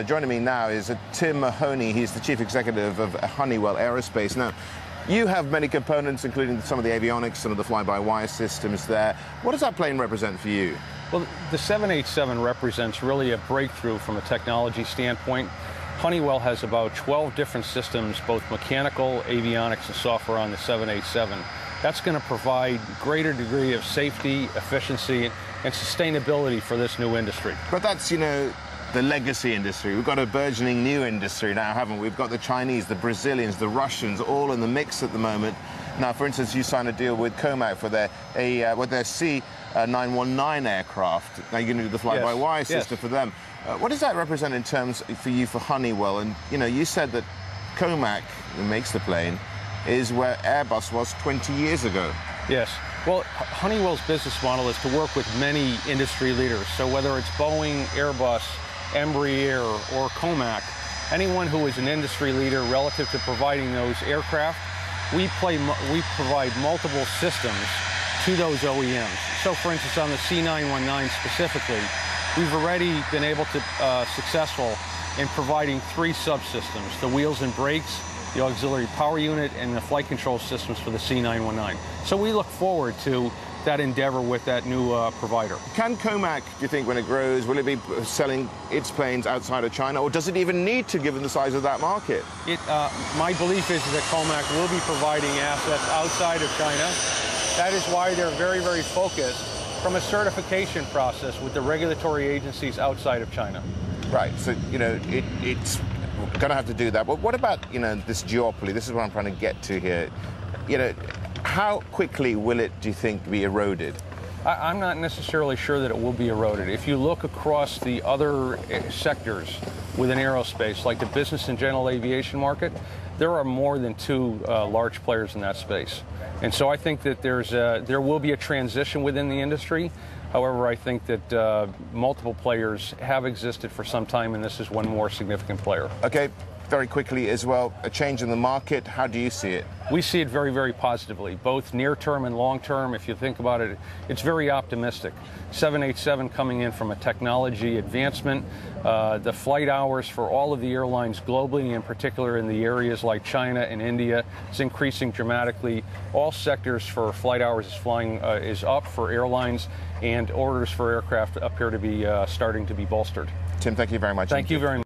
Joining me now is Tim Mahoney. He's the Chief Executive of Honeywell Aerospace. Now, you have many components, including some of the avionics, some of the fly-by-wire systems there. What does that plane represent for you? Well, the 787 represents really a breakthrough from a technology standpoint. Honeywell has about 12 different systems, both mechanical, avionics, and software on the 787. That's going to provide greater degree of safety, efficiency, and sustainability for this new industry. But that's, the legacy industry. We've got a burgeoning new industry now, haven't we? We've got the Chinese, the Brazilians, the Russians, all in the mix at the moment. Now, for instance, you signed a deal with Comac for their C919 aircraft. Now you're going to do the fly-by-wire system for them. What does that represent in terms for you for Honeywell? And, you said that Comac, who makes the plane, is where Airbus was 20 years ago. Yes. Well, Honeywell's business model is to work with many industry leaders. So whether it's Boeing, Airbus, Embraer, or Comac, anyone who is an industry leader relative to providing those aircraft, we provide multiple systems to those OEMs. So, for instance, on the C919 specifically, we've already been able to successful in providing 3 subsystems: the wheels and brakes, the auxiliary power unit, and the flight control systems for the C919. So we look forward to that endeavor with that new provider. Can Comac, do you think, when it grows, will it be selling its planes outside of China, or does it even need to, given the size of that market? My belief is that Comac will be providing assets outside of China. That is why they're very, very focused from a certification process with the regulatory agencies outside of China. Right, so, it's going to have to do that. But what about, this duopoly? This is what I'm trying to get to here. How quickly will it, do you think, be eroded? I'm not necessarily sure that it will be eroded. If you look across the other sectors within aerospace, like the business and general aviation market, there are more than 2 large players in that space. And so I think that there will be a transition within the industry. However, I think that multiple players have existed for some time, and this is one more significant player. Okay, very quickly as well, a change in the market, how do you see it? We see it very, very positively, both near-term and long-term. If you think about it, it's very optimistic. 787 coming in from a technology advancement, the flight hours for all of the airlines globally, in particular in the areas like China and India, is increasing dramatically. All sectors for flight hours is up for airlines, and orders for aircraft appear to be starting to be bolstered. Tim, thank you very much. Thank you very much.